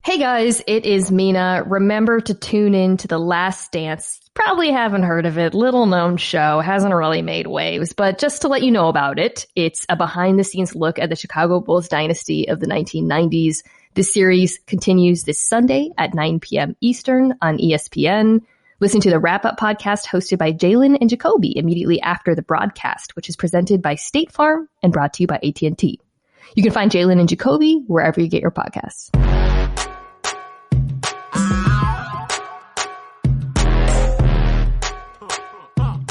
Hey guys, it is Mina. Remember to tune in to The Last Dance. Probably haven't heard of it. Little known show. Hasn't really made waves, but just to let you know about it, it's a behind the scenes look at the Chicago Bulls dynasty of the 1990s. This series continues this Sunday at 9 p.m. Eastern on ESPN. Listen to the wrap-up podcast hosted by Jalen and Jacoby immediately after the broadcast, which is presented by State Farm and brought to you by AT&T. You can find Jalen and Jacoby wherever you get your podcasts.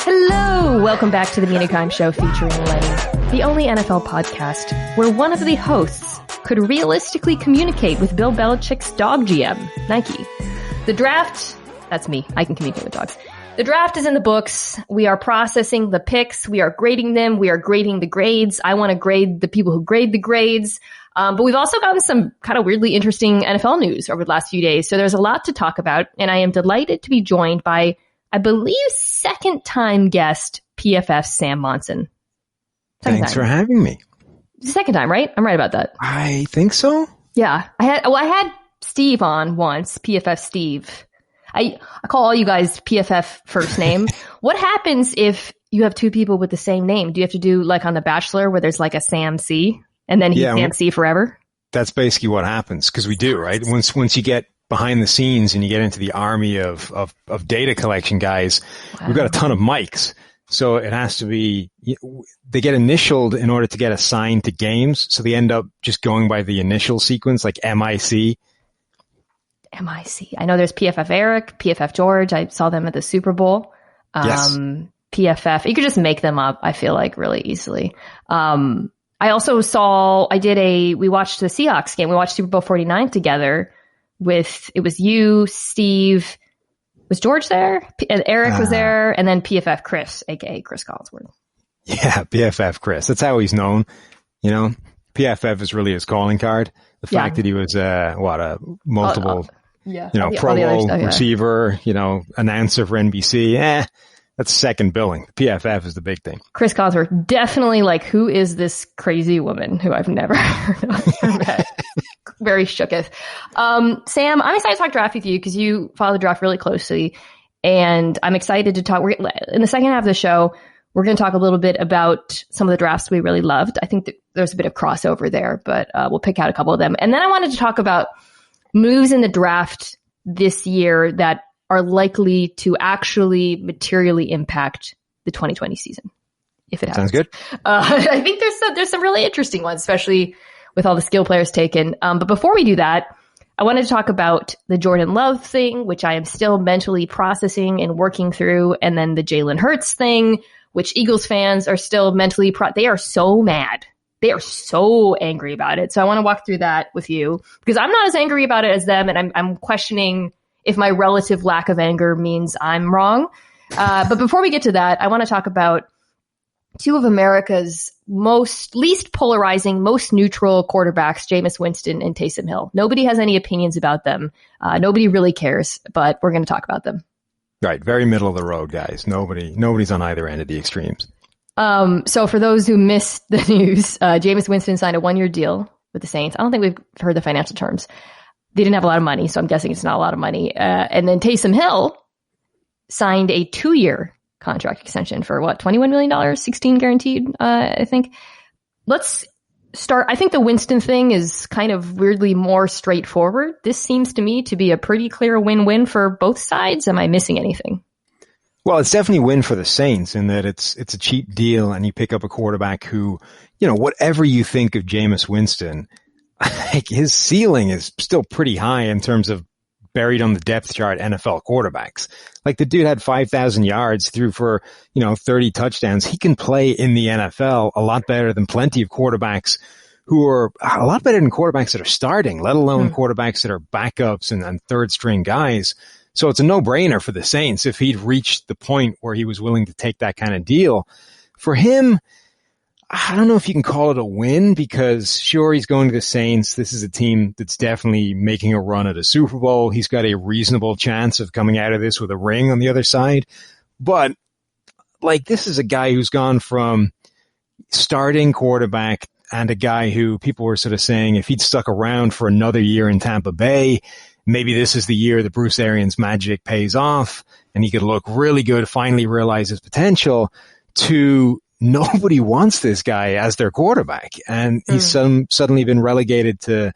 Hello! Welcome back to the Mina Kime Show featuring Lenny, the only NFL podcast where one of the hosts could realistically communicate with Bill Belichick's dog GM, Nike. The draft, that's me. I can communicate with dogs. The draft is in the books. We are processing the picks. We are grading them. We are grading the grades. I want to grade the people who grade the grades. But we've also gotten some kind of weirdly interesting NFL news over the last few days. So there's a lot to talk about. And I am delighted to be joined by, I believe, second-time guest, PFF Sam Monson. Thanks for having me. Second time, right? I'm right about that. I think so. Yeah. I had Steve on once, PFF Steve. I call all you guys PFF first name. What happens if you have two people with the same name? Do you have to do like on The Bachelor where there's like a Sam C and then he's Sam C forever? That's basically what happens because we do, right? Once you get behind the scenes and you get into the army of data collection guys, wow. We've got a ton of mics. So it has to be, they get initialed in order to get assigned to games. So they end up just going by the initial sequence, like MIC. MIC. I know there's PFF Eric, PFF George. I saw them at the Super Bowl. Yes. PFF. You could just make them up, I feel like, really easily. I also we watched the Seahawks game. We watched Super Bowl 49 together it was you, Steve, was George there? And Eric was there, and then PFF Chris, aka Chris Collinsworth. Yeah, PFF Chris. That's how he's known. You know, PFF is really his calling card. The fact that he was a multiple Pro Bowl receiver, announcer for NBC. That's second billing. PFF is the big thing. Chris Collinsworth, definitely who is this crazy woman who I've never heard of or met? Very shooketh. Sam, I'm excited to talk draft with you because you follow the draft really closely, and I'm excited to talk. In the second half of the show, we're going to talk a little bit about some of the drafts we really loved. I think that there's a bit of crossover there, but we'll pick out a couple of them. And then I wanted to talk about moves in the draft this year that are likely to actually materially impact the 2020 season, if it happens. Sounds good. I think there's some really interesting ones, especially with all the skill players taken. But before we do that, I wanted to talk about the Jordan Love thing, which I am still mentally processing and working through, and then the Jalen Hurts thing, which Eagles fans are still mentally they are so mad. They are so angry about it. So I want to walk through that with you because I'm not as angry about it as them, and I'm questioning if my relative lack of anger means I'm wrong. But before we get to that, I want to talk about two of America's least polarizing, most neutral quarterbacks, Jameis Winston and Taysom Hill. Nobody has any opinions about them. Nobody really cares, but we're going to talk about them. Right. Very middle of the road, guys. Nobody's on either end of the extremes. So for those who missed the news, Jameis Winston signed a 1-year deal with the Saints. I don't think we've heard the financial terms. They didn't have a lot of money, so I'm guessing it's not a lot of money. And then Taysom Hill signed a 2-year contract extension for $21 million, 16 guaranteed, I think. Let's start. I think the Winston thing is kind of weirdly more straightforward. This seems to me to be a pretty clear win-win for both sides. Am I missing anything? Well, it's definitely a win for the Saints in that it's a cheap deal and you pick up a quarterback who, whatever you think of Jameis Winston, his ceiling is still pretty high in terms of buried on the depth chart NFL quarterbacks. Like the dude had 5,000 yards, threw for, 30 touchdowns. He can play in the NFL a lot better than plenty of quarterbacks who are a lot better than quarterbacks that are starting, let alone quarterbacks that are backups and third string guys. So it's a no-brainer for the Saints if he'd reached the point where he was willing to take that kind of deal. For him, I don't know if you can call it a win because sure, he's going to the Saints. This is a team that's definitely making a run at a Super Bowl. He's got a reasonable chance of coming out of this with a ring on the other side. But this is a guy who's gone from starting quarterback and a guy who people were sort of saying if he'd stuck around for another year in Tampa Bay, maybe this is the year that Bruce Arians' magic pays off and he could look really good, finally realize his potential, to nobody wants this guy as their quarterback. And he's suddenly been relegated to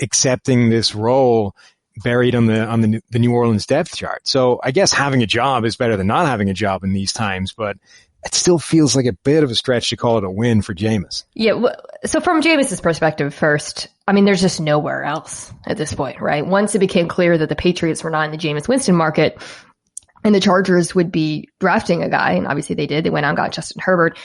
accepting this role buried on the New Orleans depth chart. So I guess having a job is better than not having a job in these times, but it still feels like a bit of a stretch to call it a win for Jameis. Yeah. So from Jameis's perspective first, I mean, there's just nowhere else at this point, right? Once it became clear that the Patriots were not in the Jameis Winston market and the Chargers would be drafting a guy, and obviously they did, they went out and got Justin Herbert.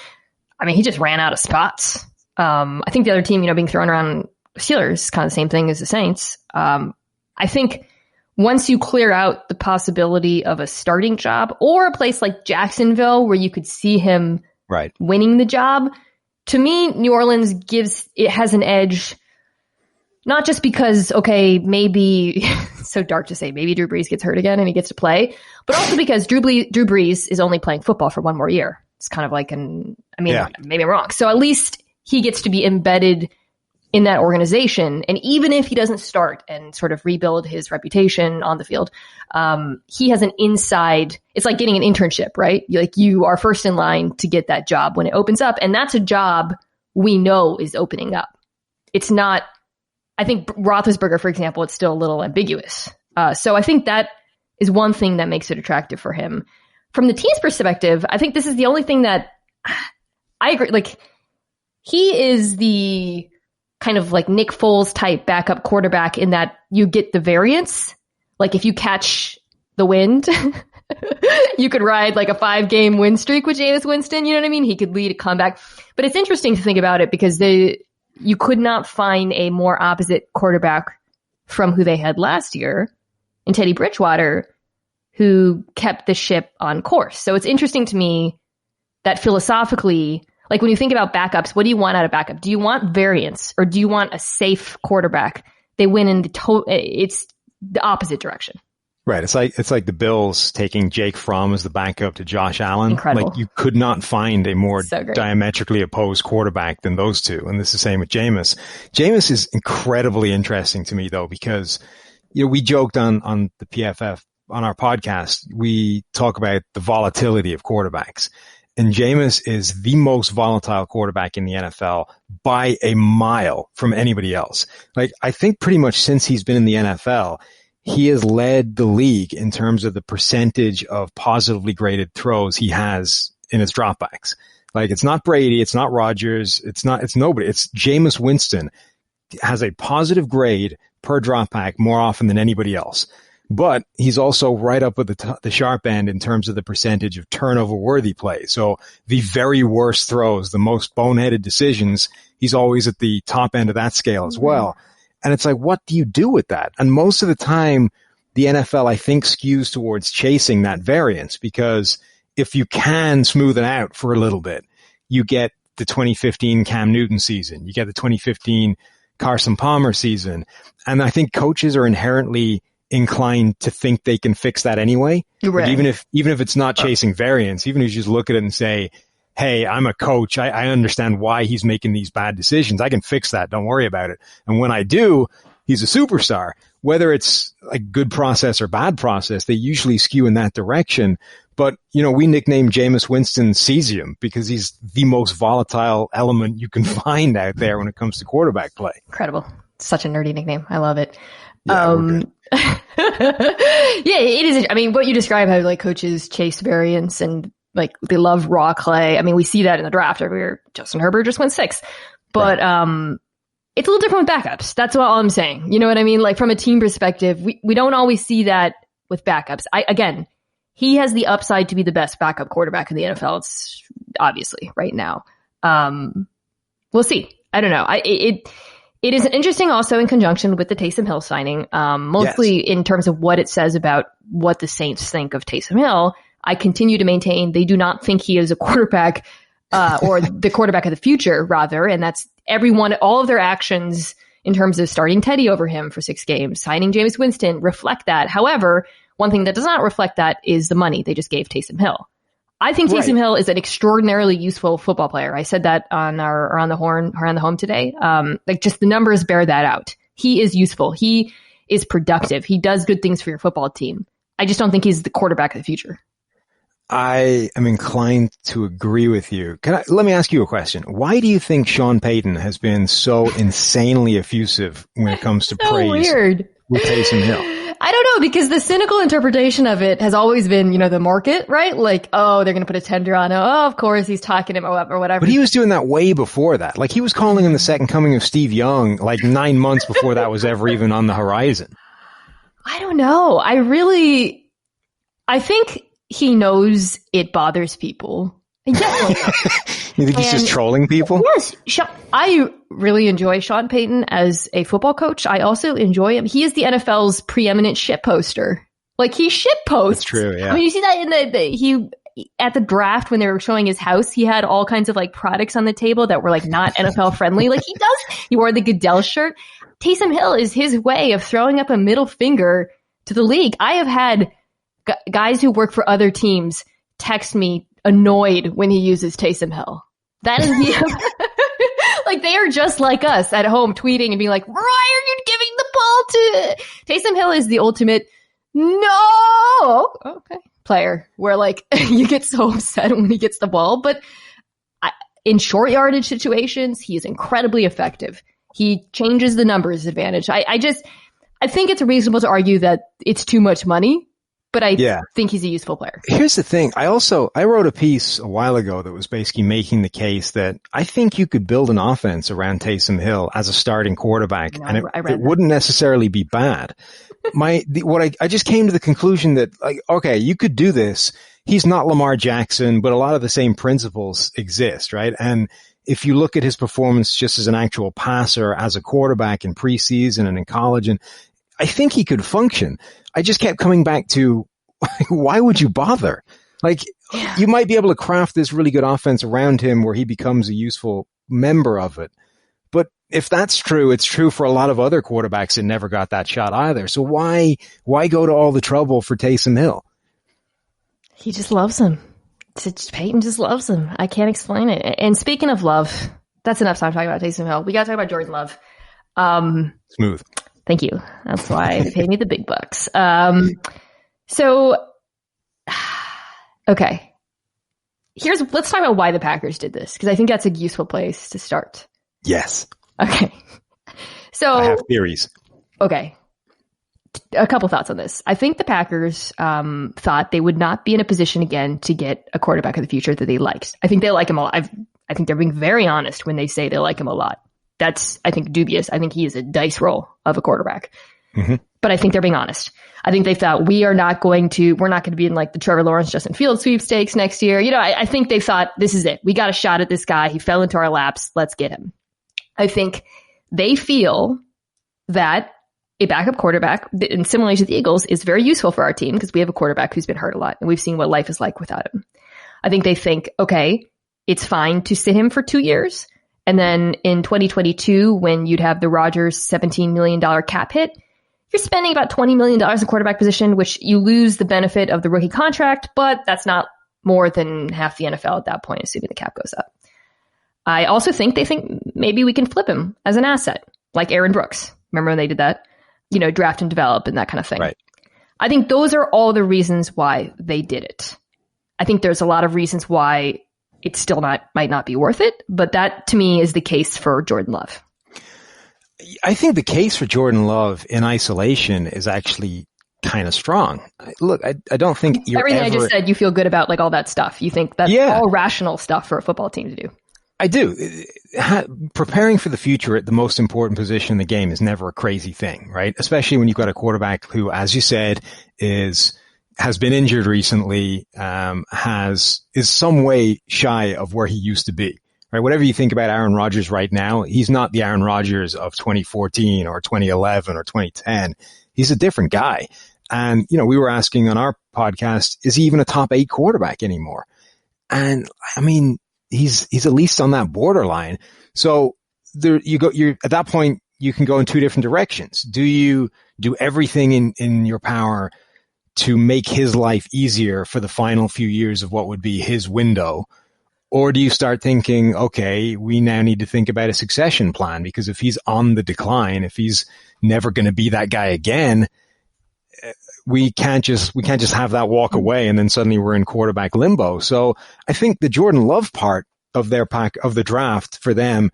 I mean, he just ran out of spots. I think the other team, being thrown around, Steelers, kind of the same thing as the Saints. I think once you clear out the possibility of a starting job or a place like Jacksonville where you could see him winning the job, to me, New Orleans has an edge, not just because, okay, maybe, so dark to say, maybe Drew Brees gets hurt again and he gets to play, but also because Drew Brees is only playing football for one more year. It's kind of like maybe I'm wrong. So at least he gets to be embedded in that organization. And even if he doesn't start and sort of rebuild his reputation on the field, he has an inside, it's like getting an internship, right? You are first in line to get that job when it opens up. And that's a job we know is opening up. It's not, I think Roethlisberger, for example, it's still a little ambiguous. So I think that is one thing that makes it attractive for him. From the team's perspective, I think this is the only thing that I agree. Like, he is the kind of like Nick Foles type backup quarterback in that you get the variance. Like if you catch the wind, you could ride like a 5-game win streak with Jameis Winston. You know what I mean? He could lead a comeback. But it's interesting to think about it because you could not find a more opposite quarterback from who they had last year in Teddy Bridgewater, who kept the ship on course. So it's interesting to me that philosophically, like when you think about backups, what do you want out of backup? Do you want variance or do you want a safe quarterback? They win in it's the opposite direction. Right. It's like the Bills taking Jake Fromm as the backup to Josh Allen. Incredible. Like you could not find a more diametrically opposed quarterback than those two. And this is the same with Jameis. Jameis is incredibly interesting to me though, because, we joked on the PFF, on our podcast, we talk about the volatility of quarterbacks. And Jameis is the most volatile quarterback in the NFL by a mile from anybody else. Like, I think pretty much since he's been in the NFL, he has led the league in terms of the percentage of positively graded throws he has in his dropbacks. Like, it's not Brady, it's not Rodgers, it's nobody. It's Jameis Winston has a positive grade per dropback more often than anybody else. But he's also right up at the sharp end in terms of the percentage of turnover-worthy plays. So the very worst throws, the most boneheaded decisions, he's always at the top end of that scale as well. And it's like, what do you do with that? And most of the time, the NFL, I think, skews towards chasing that variance because if you can smooth it out for a little bit, you get the 2015 Cam Newton season, you get the 2015 Carson Palmer season. And I think coaches are inherently inclined to think they can fix that anyway. Right. Like even if it's not chasing variance, even if you just look at it and say, hey, I'm a coach. I understand why he's making these bad decisions. I can fix that. Don't worry about it. And when I do, he's a superstar. Whether it's a good process or bad process, they usually skew in that direction. But, we nickname Jameis Winston Cesium because he's the most volatile element you can find out there when it comes to quarterback play. Incredible. Such a nerdy nickname. I love it. Yeah, yeah, it is. I mean, what you describe how like coaches chase variance and like they love raw clay. I mean, we see that in the draft every year. Justin Herbert just went 6th, but it's a little different with backups. That's all I'm saying. You know what I mean? Like from a team perspective, we don't always see that with backups. Again, he has the upside to be the best backup quarterback in the NFL. It's obviously right now. We'll see. I don't know. It is interesting also in conjunction with the Taysom Hill signing, mostly in terms of what it says about what the Saints think of Taysom Hill. I continue to maintain they do not think he is a quarterback or the quarterback of the future, rather. And that's all of their actions in terms of starting Teddy over him for 6 games, signing Jameis Winston reflect that. However, one thing that does not reflect that is the money they just gave Taysom Hill. I think Taysom Hill is an extraordinarily useful football player. I said that on our Around the Home today. Like just the numbers bear that out. He is useful. He is productive. He does good things for your football team. I just don't think he's the quarterback of the future. I am inclined to agree with you. Let me ask you a question. Why do you think Sean Payton has been so insanely effusive when it comes to praise with Taysom Hill? I don't know, because the cynical interpretation of it has always been, the market, right? Like, oh, they're going to put a tender on him. Oh, of course, he's talking him or whatever. But he was doing that way before that. Like, he was calling him the second coming of Steve Young, like 9 months before that was ever even on the horizon. I don't know. I think he knows it bothers people. Yeah. You think he's just trolling people? Yes. I really enjoy Sean Payton as a football coach. I also enjoy him. He is the NFL's preeminent shit poster. Like, he shit posts. That's true, yeah. I mean, you see that at the draft when they were showing his house, he had all kinds of like products on the table that were like not NFL friendly. Like he wore the Goodell shirt. Taysom Hill is his way of throwing up a middle finger to the league. I have had guys who work for other teams text me annoyed when he uses Taysom Hill. That is like, they are just like us at home tweeting and being like, why are you giving the ball to Taysom Hill? Is the ultimate player where like you get so upset when he gets the ball. But in short yardage situations, he is incredibly effective. He changes the numbers advantage. I think it's reasonable to argue that it's too much money, but I think he's a useful player. Here's the thing. I wrote a piece a while ago that was basically making the case that I think you could build an offense around Taysom Hill as a starting quarterback, and it wouldn't necessarily be bad. I just came to the conclusion that, like, okay, you could do this. He's not Lamar Jackson, but a lot of the same principles exist, right? And if you look at his performance just as an actual passer, as a quarterback in preseason and in college, and I think he could function. I just kept coming back to, why would you bother? Like, you might be able to craft this really good offense around him where he becomes a useful member of it. But if that's true, it's true for a lot of other quarterbacks that never got that shot either. So why go to all the trouble for Taysom Hill? He just loves him. Peyton just loves him. I can't explain it. And speaking of love, that's enough time talking about Taysom Hill. We got to talk about Jordan Love. Smooth. Thank you. That's why they pay me the big bucks. Okay. Let's talk about why the Packers did this, because I think that's a useful place to start. Yes. Okay. So I have theories. Okay. A couple thoughts on this. I think the Packers thought they would not be in a position again to get a quarterback of the future that they liked. I think they like him a lot. I think they're being very honest when they say they like him a lot. That's, I think, dubious. I think he is a dice roll of a quarterback. Mm-hmm. But I think they're being honest. I think they thought we're not going to be in like the Trevor Lawrence, Justin Fields sweepstakes next year. I think they thought, this is it. We got a shot at this guy. He fell into our laps. Let's get him. I think they feel that a backup quarterback, and similarly to the Eagles, is very useful for our team because we have a quarterback who's been hurt a lot and we've seen what life is like without him. I think they think, okay, it's fine to sit him for 2 years. And then in 2022, when you'd have the Rodgers $17 million cap hit, you're spending about $20 million in quarterback position, which you lose the benefit of the rookie contract, but that's not more than half the NFL at that point, assuming the cap goes up. I also think they think maybe we can flip him as an asset, like Aaron Brooks. Remember when they did that? Draft and develop and that kind of thing. Right. I think those are all the reasons why they did it. I think there's a lot of reasons why it still might not be worth it, but that to me is the case for Jordan Love. I think the case for Jordan Love in isolation is actually kind of strong. Look, I don't think everything I just said, you feel good about, like, all that stuff. You think that's all rational stuff for a football team to do. I do. Preparing for the future at the most important position in the game is never a crazy thing, right? Especially when you've got a quarterback who, as you said, has been injured recently, is some way shy of where he used to be, right? Whatever you think about Aaron Rodgers right now, he's not the Aaron Rodgers of 2014 or 2011 or 2010. He's a different guy. And, we were asking on our podcast, is he even a top 8 quarterback anymore? And I mean, he's at least on that borderline. So you're at that point, you can go in two different directions. Do you do everything in your power to make his life easier for the final few years of what would be his window? Or do you start thinking, okay, we now need to think about a succession plan, because if he's on the decline, if he's never going to be that guy again, we can't just have that walk away and then suddenly we're in quarterback limbo. So I think the Jordan Love part of their pack of the draft for them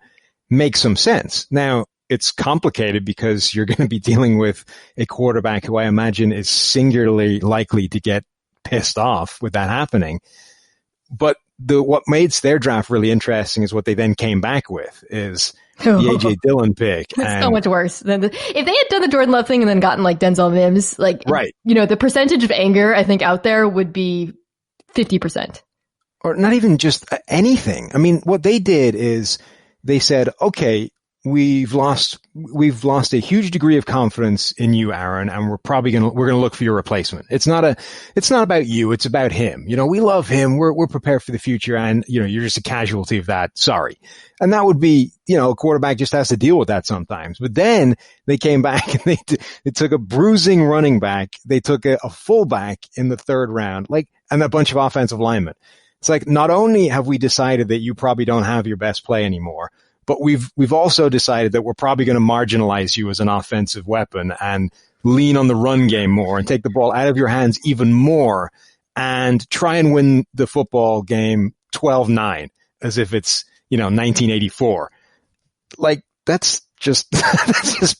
makes some sense. Now, it's complicated because you're going to be dealing with a quarterback who I imagine is singularly likely to get pissed off with that happening. But what made their draft really interesting is what they then came back with is the AJ Dillon pick. It's so much worse than if they had done the Jordan Love thing and then gotten like Denzel Mims, like, right. The percentage of anger I think out there would be 50%. Or not even just anything. I mean, what they did is they said, okay, we've lost a huge degree of confidence in you, Aaron, and we're going to look for your replacement. It's not about you. It's about him. We love him. We're prepared for the future. And, you're just a casualty of that. Sorry. And that would be, a quarterback just has to deal with that sometimes. But then they came back and they took a bruising running back. They took a fullback in the third round, and a bunch of offensive linemen. It's like, not only have we decided that you probably don't have your best play anymore, but we've also decided that we're probably going to marginalize you as an offensive weapon and lean on the run game more and take the ball out of your hands even more and try and win the football game 12-9 as if it's, 1984. That's just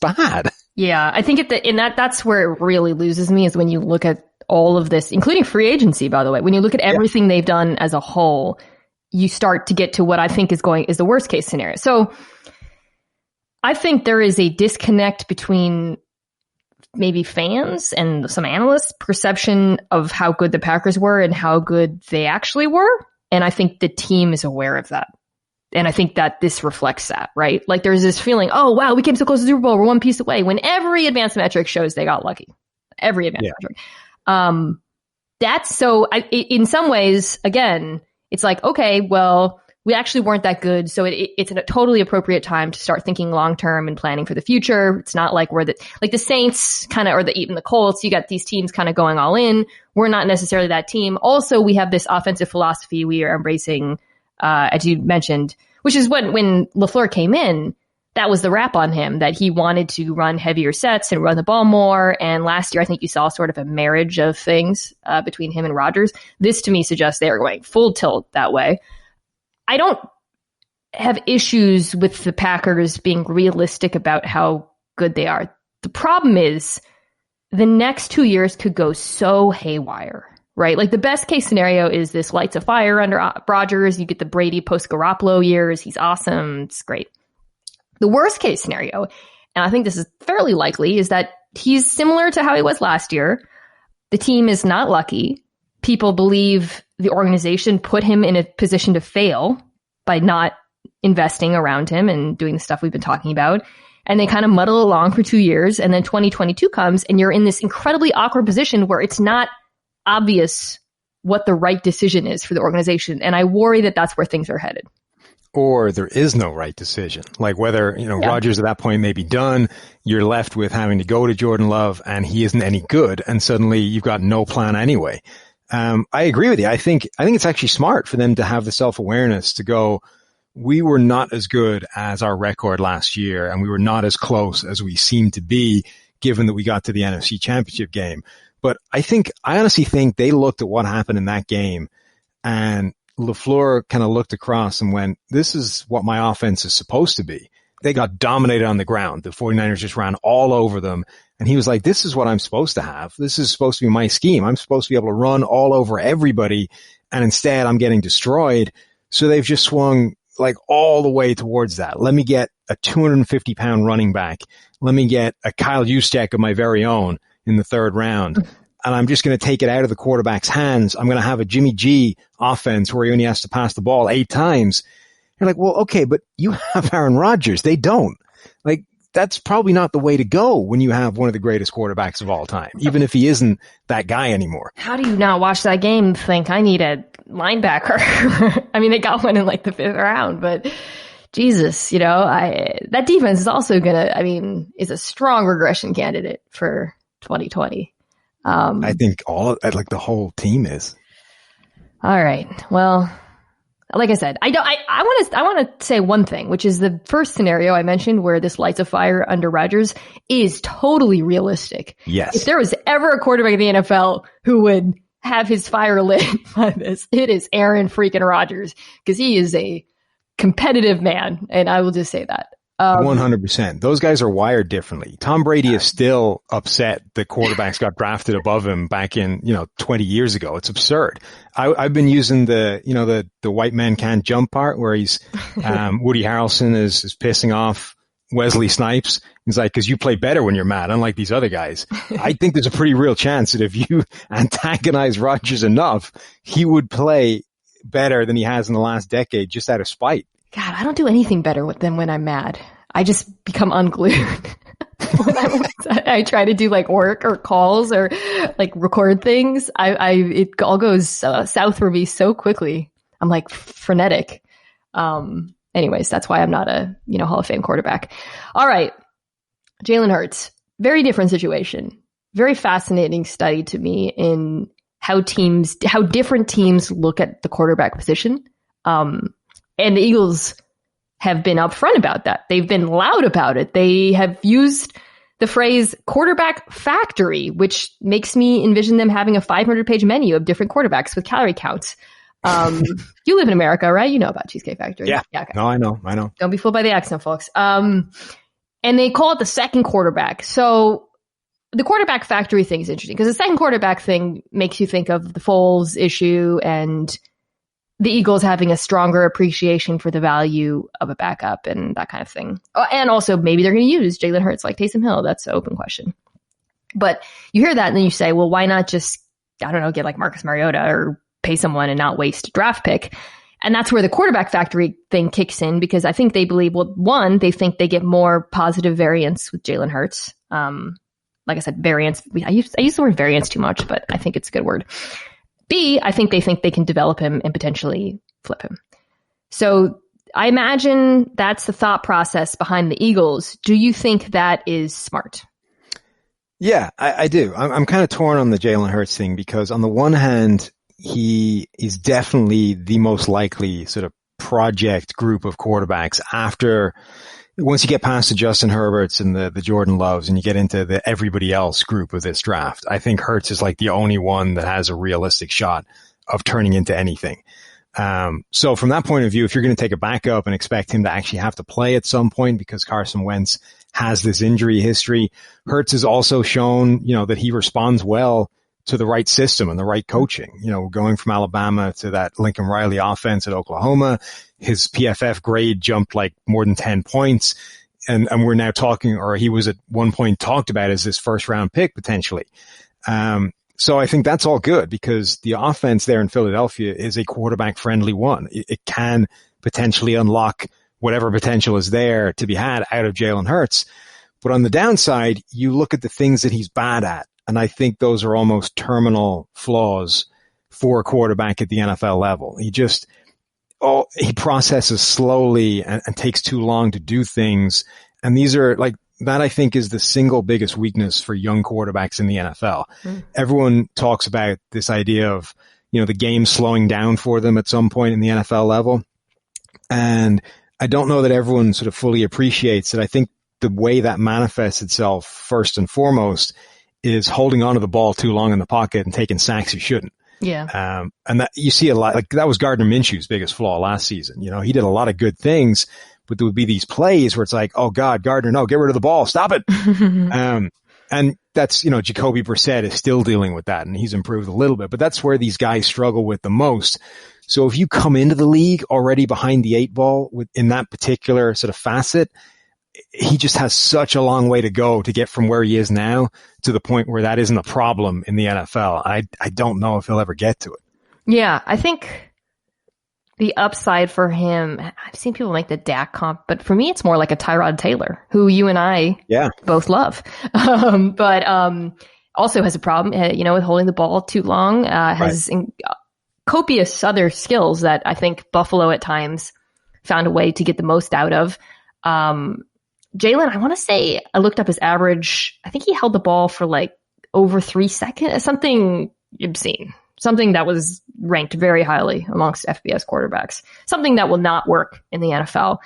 bad. Yeah. I think that's where it really loses me is when you look at all of this, including free agency, by the way, when you look at everything they've done as a whole, you start to get to what I think is the worst case scenario. So I think there is a disconnect between maybe fans and some analysts' perception of how good the Packers were and how good they actually were. And I think the team is aware of that. And I think that this reflects that, right? Like there's this feeling, oh, wow, we came so close to the Super Bowl. We're one piece away, when every advanced metric shows they got lucky. Every advanced metric. That's so in some ways, again, it's like, okay, well, we actually weren't that good. So it's a totally appropriate time to start thinking long-term and planning for the future. It's not like we're the Saints kind of, or even the Colts, you got these teams kind of going all in. We're not necessarily that team. Also, we have this offensive philosophy we are embracing, as you mentioned, which is when LaFleur came in, that was the rap on him, that he wanted to run heavier sets and run the ball more. And last year, I think you saw sort of a marriage of things between him and Rodgers. This to me suggests they are going full tilt that way. I don't have issues with the Packers being realistic about how good they are. The problem is the next 2 years could go so haywire, right? Like the best case scenario is this lights a fire under Rodgers. You get the Brady post Garoppolo years. He's awesome. It's great. The worst case scenario, and I think this is fairly likely, is that he's similar to how he was last year. The team is not lucky. People believe the organization put him in a position to fail by not investing around him and doing the stuff we've been talking about. And they kind of muddle along for 2 years. And then 2022 comes and you're in this incredibly awkward position where it's not obvious what the right decision is for the organization. And I worry that that's where things are headed. Or there is no right decision. Like whether, Rodgers at that point may be done, you're left with having to go to Jordan Love and he isn't any good. And suddenly you've got no plan anyway. I agree with you. I think it's actually smart for them to have the self-awareness to go, we were not as good as our record last year and we were not as close as we seemed to be given that we got to the NFC Championship game. But I honestly think they looked at what happened in that game and LaFleur kind of looked across and went, this is what my offense is supposed to be. They got dominated on the ground. The 49ers just ran all over them. And he was like, this is what I'm supposed to have. This is supposed to be my scheme. I'm supposed to be able to run all over everybody. And instead I'm getting destroyed. So they've just swung like all the way towards that. Let me get a 250-pound running back. Let me get a Kyle Juszczyk of my very own in the third round. And I'm just going to take it out of the quarterback's hands. I'm going to have a Jimmy G offense where he only has to pass the ball 8 times. You're like, well, okay, but you have Aaron Rodgers. They don't. Like, that's probably not the way to go when you have one of the greatest quarterbacks of all time, even if he isn't that guy anymore. How do you not watch that game and think, I need a linebacker? I mean, they got one in like the 5th round, but Jesus, that defense is also is a strong regression candidate for 2020. I think the whole team is. All right. Well, like I said, I want to say one thing, which is the first scenario I mentioned where this lights a fire under Rodgers is totally realistic. Yes. If there was ever a quarterback in the NFL who would have his fire lit by this, it is Aaron freaking Rodgers, because he is a competitive man. And I will just say that. 100%. Those guys are wired differently. Tom Brady is still upset that quarterbacks got drafted above him back in, 20 years ago. It's absurd. I've been using the white man can't jump part where he's, Woody Harrelson is pissing off Wesley Snipes. He's like, cause you play better when you're mad, unlike these other guys. I think there's a pretty real chance that if you antagonize Rodgers enough, he would play better than he has in the last decade just out of spite. God, I don't do anything better than when I'm mad. I just become unglued. I try to do like work or calls or like record things. It all goes south for me so quickly. I'm like frenetic. Anyways, that's why I'm not a, Hall of Fame quarterback. All right. Jalen Hurts, very different situation. Very fascinating study to me in how different teams look at the quarterback position. And the Eagles have been upfront about that. They've been loud about it. They have used the phrase quarterback factory, which makes me envision them having a 500-page menu of different quarterbacks with calorie counts. You live in America, right? You know about Cheesecake Factory. Yeah. Okay. No, I know. Don't be fooled by the accent, folks. And they call it the second quarterback. So the quarterback factory thing is interesting because the second quarterback thing makes you think of the Foles issue and the Eagles having a stronger appreciation for the value of a backup and that kind of thing. And also maybe they're going to use Jalen Hurts like Taysom Hill. That's an open question. But you hear that and then you say, well, why not just, I don't know, get like Marcus Mariota or pay someone and not waste a draft pick? And that's where the quarterback factory thing kicks in because I think they believe, well, one, they think they get more positive variance with Jalen Hurts. Like I said, variance. I use the word variance too much, but I think it's a good word. B, I think they can develop him and potentially flip him. So I imagine that's the thought process behind the Eagles. Do you think that is smart? Yeah, I do. I'm kind of torn on the Jalen Hurts thing because on the one hand, he is definitely the most likely sort of project group of quarterbacks once you get past the Justin Herberts and the Jordan Loves and you get into the everybody else group of this draft. I think Hurts is like the only one that has a realistic shot of turning into anything. So from that point of view, if you're going to take a backup and expect him to actually have to play at some point because Carson Wentz has this injury history, Hurts has also shown, that he responds well to the right system and the right coaching. Going from Alabama to that Lincoln Riley offense at Oklahoma, his PFF grade jumped like more than 10 points. And we're now talking, or he was at one point talked about as this first round pick potentially. So I think that's all good because the offense there in Philadelphia is a quarterback friendly one. It can potentially unlock whatever potential is there to be had out of Jalen Hurts. But on the downside, you look at the things that he's bad at. And I think those are almost terminal flaws for a quarterback at the NFL level. He processes slowly and takes too long to do things. And these are like, that I think is the single biggest weakness for young quarterbacks in the NFL. Everyone talks about this idea of, the game slowing down for them at some point in the NFL level. And I don't know that everyone sort of fully appreciates it. I think the way that manifests itself first and foremost is holding onto the ball too long in the pocket and taking sacks you shouldn't. Yeah. And that you see a lot, like that was Gardner Minshew's biggest flaw last season. He did a lot of good things, but there would be these plays where it's like, oh God, Gardner, no, get rid of the ball. Stop it. And that's, Jacoby Brissett is still dealing with that and he's improved a little bit, but that's where these guys struggle with the most. So if you come into the league already behind the 8 ball in that particular sort of facet, he just has such a long way to go to get from where he is now to the point where that isn't a problem in the NFL. I don't know if he'll ever get to it. Yeah, I think the upside for him, I've seen people make the Dak comp, but for me, it's more like a Tyrod Taylor, who you and I both love. But also has a problem, with holding the ball too long, has copious other skills that I think Buffalo at times found a way to get the most out of. Jalen, I want to say I looked up his average. I think he held the ball for like over 3 seconds, something obscene, something that was ranked very highly amongst FBS quarterbacks, something that will not work in the NFL.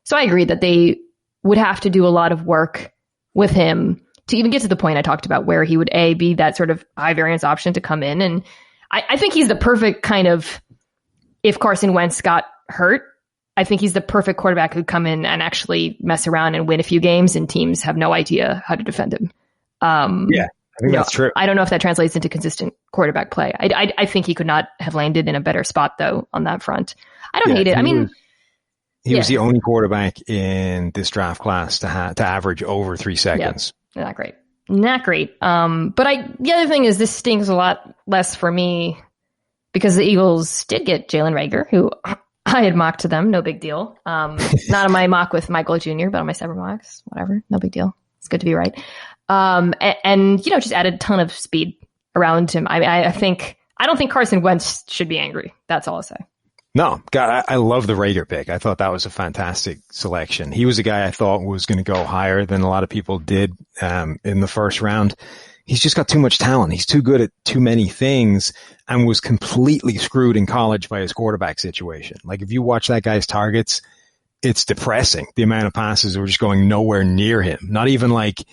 So I agree that they would have to do a lot of work with him to even get to the point I talked about where he would be that sort of high variance option to come in. And I think he's the perfect kind of, if Carson Wentz got hurt, I think he's the perfect quarterback who'd come in and actually mess around and win a few games and teams have no idea how to defend him. Yeah, I think that's true. I don't know if that translates into consistent quarterback play. I think he could not have landed in a better spot though on that front. I don't hate it. I mean, he was the only quarterback in this draft class to average over 3 seconds. Yeah, not great. But the other thing is this stings a lot less for me because the Eagles did get Jalen Reagor, who I had mocked to them. No big deal. Not on my mock with Michael Jr., but on my separate mocks, whatever. No big deal. It's good to be right. And just added a ton of speed around him. I don't think Carson Wentz should be angry. That's all I'll say. No, God, I love the Reagor pick. I thought that was a fantastic selection. He was a guy I thought was going to go higher than a lot of people did in the first round. He's just got too much talent. He's too good at too many things and was completely screwed in college by his quarterback situation. Like if you watch that guy's targets, it's depressing. The amount of passes that were just going nowhere near him. Not even like,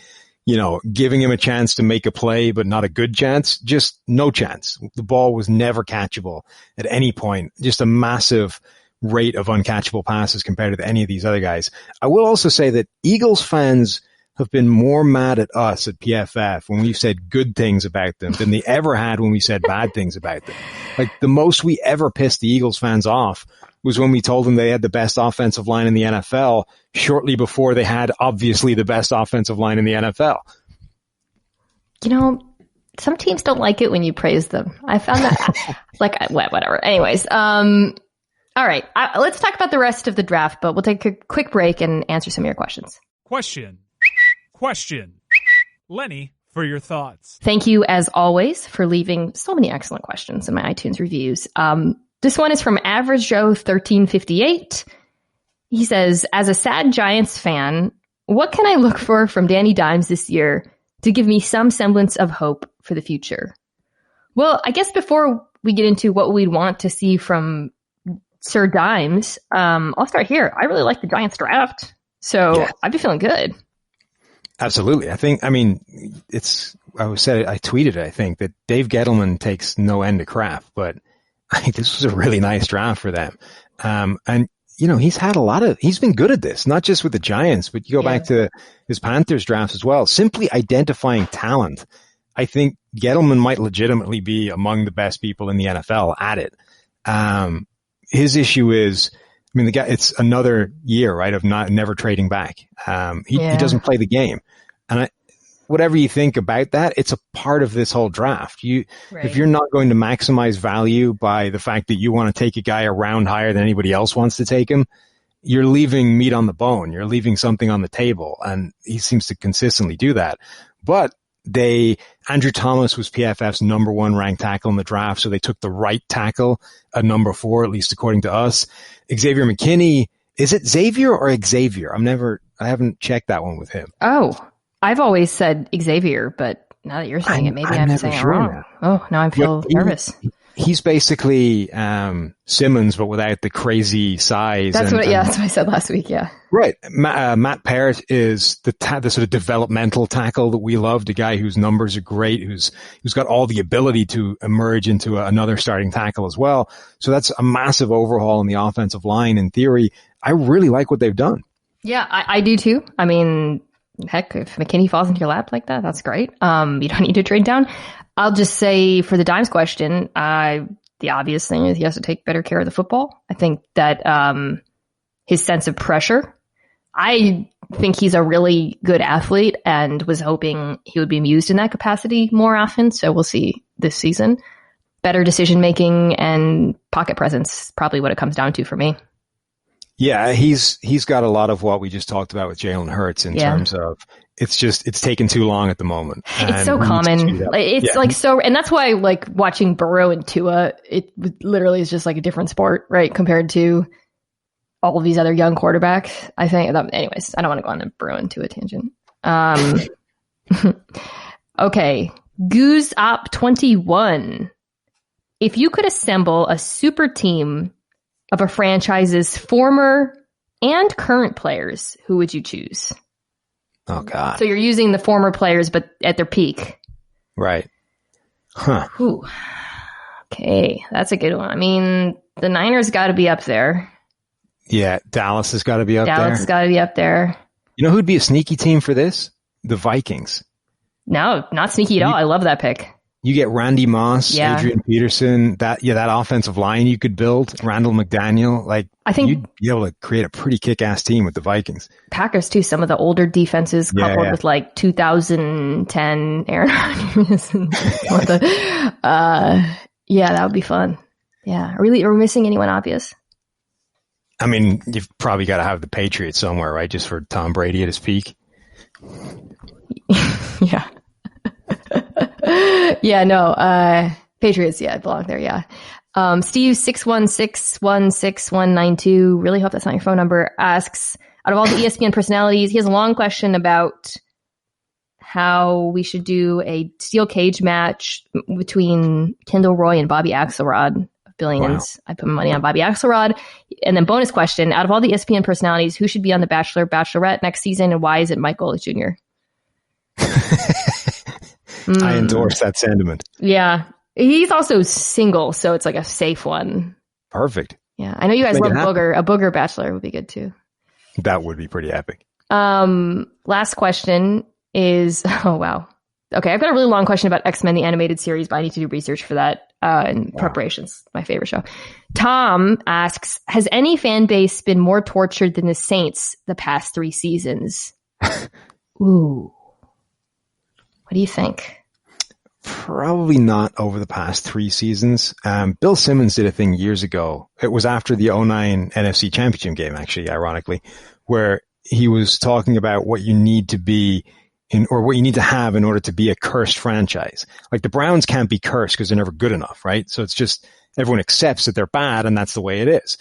giving him a chance to make a play, but not a good chance. Just no chance. The ball was never catchable at any point. Just a massive rate of uncatchable passes compared to any of these other guys. I will also say that Eagles fans have been more mad at us at PFF when we've said good things about them than they ever had when we said bad things about them. Like the most we ever pissed the Eagles fans off was when we told them they had the best offensive line in the NFL shortly before they had obviously the best offensive line in the NFL. Some teams don't like it when you praise them. I found that whatever. Anyways, all right. Let's talk about the rest of the draft, but we'll take a quick break and answer some of your questions. Question. Lenny, for your thoughts. Thank you, as always, for leaving so many excellent questions in my iTunes reviews. This one is from Average Joe 1358. He says, as a sad Giants fan, what can I look for from Danny Dimes this year to give me some semblance of hope for the future? Well, I guess before we get into what we'd want to see from Sir Dimes, I'll start here. I really like the Giants draft, so I'd be feeling good. Absolutely. I tweeted, I think, that Dave Gettleman takes no end of crap, but I think this was a really nice draft for them. And he's been good at this, not just with the Giants, but you go back to his Panthers drafts as well, simply identifying talent. I think Gettleman might legitimately be among the best people in the NFL at it. His issue is, the guy, it's another year, right, of never trading back. He doesn't play the game. And whatever you think about that, it's a part of this whole draft. If you're not going to maximize value by the fact that you want to take a guy a round higher than anybody else wants to take him, you're leaving meat on the bone. You're leaving something on the table. And he seems to consistently do that. But Andrew Thomas was PFF's number 1 ranked tackle in the draft. So they took the right tackle at number 4, at least according to us. Xavier McKinney, is it Xavier or Xavier? I haven't checked that one with him. Oh, I've always said Xavier, but now that you're saying it, maybe I'm saying it wrong. Now. Oh, now I feel nervous. He's basically Simmons, but without the crazy size. That's what I said last week. Yeah, right. Matt Parrott is the sort of developmental tackle that we love. The guy whose numbers are great, who's got all the ability to emerge into another starting tackle as well. So that's a massive overhaul in the offensive line. In theory, I really like what they've done. Yeah, I do too. Heck, if McKinney falls into your lap like that, that's great. You don't need to trade down. I'll just say for the Dimes question, the obvious thing is he has to take better care of the football. I think that his sense of pressure, I think he's a really good athlete and was hoping he would be used in that capacity more often. So we'll see this season. Better decision making and pocket presence, probably what it comes down to for me. Yeah, he's got a lot of what we just talked about with Jalen Hurts in terms of it's taken too long at the moment. It's so common. And that's why watching Burrow and Tua, it literally is just like a different sport, right? Compared to all of these other young quarterbacks. I think anyways, I don't want to go on a Burrow and Tua tangent. Okay. Goose Op 21. If you could assemble a super team of a franchise's former and current players, who would you choose? Oh, God. So you're using the former players, but at their peak. Right. Huh. Ooh. Okay, that's a good one. I mean, the Niners got to be up there. Yeah, Dallas has got to be up there. Dallas has got to be up there. You know who'd be a sneaky team for this? The Vikings. No, not sneaky at all. I love that pick. You get Randy Moss, Adrian Peterson, that offensive line you could build, Randall McDaniel. I think you'd be able to create a pretty kick-ass team with the Vikings. Packers too, some of the older defenses coupled with 2010 Aaron Rodgers. That would be fun. Yeah. Are we missing anyone obvious? I mean, you've probably got to have the Patriots somewhere, right? Just for Tom Brady at his peak. Yeah. Patriots, belong there, yeah. Steve 616169192, really hope that's not your phone number, asks, out of all the ESPN personalities, he has a long question about how we should do a steel cage match between Kendall Roy and Bobby Axelrod of Billions. Wow. I put my money on Bobby Axelrod. And then bonus question, out of all the ESPN personalities, who should be on The Bachelor, Bachelorette next season, and why is it Mike Golick Jr.? I endorse that sentiment. Yeah. He's also single, so it's like a safe one. Perfect. Yeah. I know you guys love Booger. A Booger Bachelor would be good too. That would be pretty epic. Last question is, oh, wow. Okay. I've got a really long question about X-Men, the animated series, but I need to do research for that in preparations. My favorite show. Tom asks, has any fan base been more tortured than the Saints the past 3 seasons? Ooh. What do you think? Probably not over the past 3 seasons. Bill Simmons did a thing years ago. It was after the 2009 NFC Championship game, actually, ironically, where he was talking about what you need to be or what you need to have in order to be a cursed franchise. Like the Browns can't be cursed because they're never good enough, right? So it's just everyone accepts that they're bad and that's the way it is.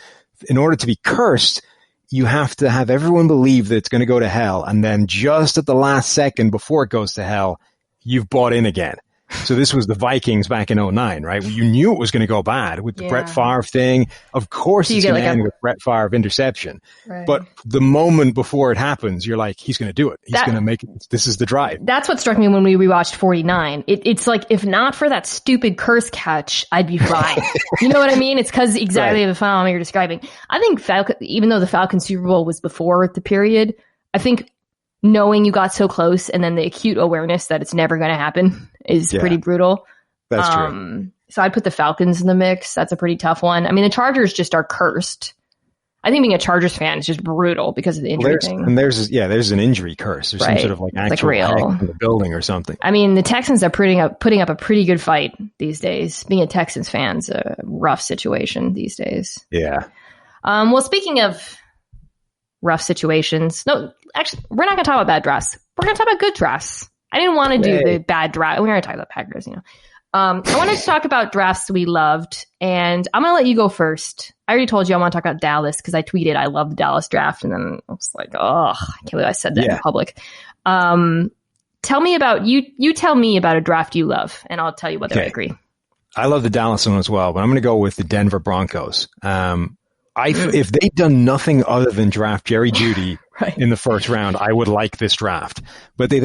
In order to be cursed, you have to have everyone believe that it's going to go to hell. And then just at the last second before it goes to hell, you've bought in again. So this was the Vikings back in 2009, right? You knew it was going to go bad with the Brett Favre thing. Of course it's going to end with Brett Favre interception. Right. But the moment before it happens, you're like, he's going to do it. He's going to make it. This is the drive. That's what struck me when we rewatched 49. It's like, if not for that stupid curse catch, I'd be fine. You know what I mean? It's because exactly the phenomenon you're describing. I think even though the Falcons Super Bowl was before the period, I think knowing you got so close and then the acute awareness that it's never going to happen is pretty brutal. That's true. So I'd put the Falcons in the mix. That's a pretty tough one. I mean, the Chargers just are cursed. I think being a Chargers fan is just brutal because of the injury thing. And there's an injury curse. There's some sort of actual heck in the building or something. I mean, the Texans are putting up a pretty good fight these days. Being a Texans fan's a rough situation these days. Yeah. Well, speaking of rough situations, no, actually, we're not going to talk about bad drafts. We're going to talk about good drafts. I didn't want to do the bad draft. We're going to talk about Packers, I wanted to talk about drafts we loved, and I'm going to let you go first. I already told you I want to talk about Dallas because I tweeted I love the Dallas draft, and then I was like, oh, I can't believe I said that in public. Tell me about you tell me about a draft you love, and I'll tell you whether I agree. I love the Dallas one as well, but I'm going to go with the Denver Broncos. If they'd done nothing other than draft Jerry Jeudy in the first round, I would like this draft. But they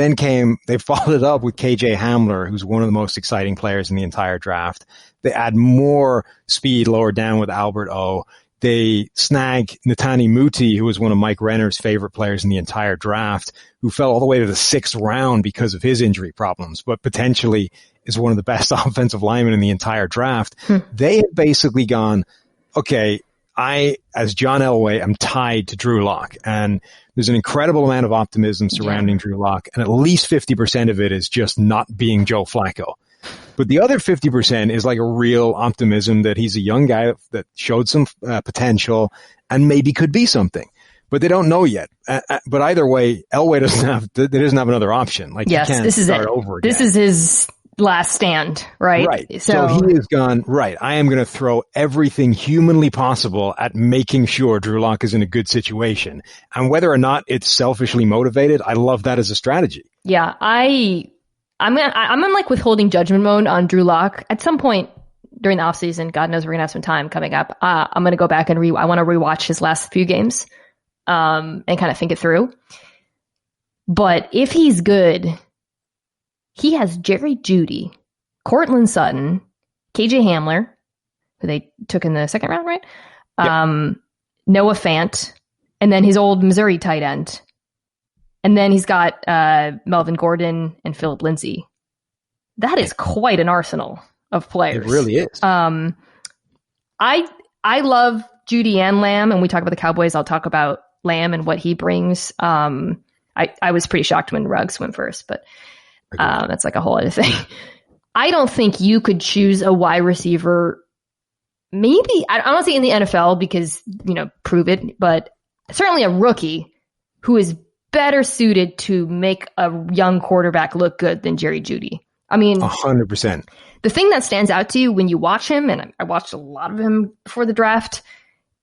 followed it up with KJ Hamler, who's one of the most exciting players in the entire draft. They add more speed lower down with Albert O. They snag Netani Muti, who was one of Mike Renner's favorite players in the entire draft, who fell all the way to the 6th round because of his injury problems, but potentially is one of the best offensive linemen in the entire draft. They have basically gone, okay, I, as John Elway, am tied to Drew Lock, and there's an incredible amount of optimism surrounding Drew Lock, and at least 50% of it is just not being Joe Flacco. But the other 50% is like a real optimism that he's a young guy that showed some potential and maybe could be something. But they don't know yet. But either way, Elway doesn't have another option. Like, he can't start over again. This is his last stand, right? Right. So he has gone, right, I am going to throw everything humanly possible at making sure Drew Lock is in a good situation. And whether or not it's selfishly motivated, I love that as a strategy. Yeah, I I'm in like withholding judgment mode on Drew Lock. At some point during the offseason, God knows we're gonna have some time coming up. I'm gonna go back and I want to rewatch his last few games, and kind of think it through. But if he's good, he has Jerry Jeudy, Cortland Sutton, KJ Hamler, who they took in the second round, right? Yep. Noah Fant, and then his old Missouri tight end. And then he's got Melvin Gordon and Philip Lindsay. That is quite an arsenal of players. It really is. I love Jeudy and Lamb, and we talk about the Cowboys. I'll talk about Lamb and what he brings. I was pretty shocked when Ruggs went first, but that's like a whole other thing. I don't think you could choose a wide receiver. Maybe I don't say in the NFL because prove it, but certainly a rookie who is better suited to make a young quarterback look good than Jerry Jeudy. I mean, 100%. The thing that stands out to you when you watch him, and I watched a lot of him before the draft,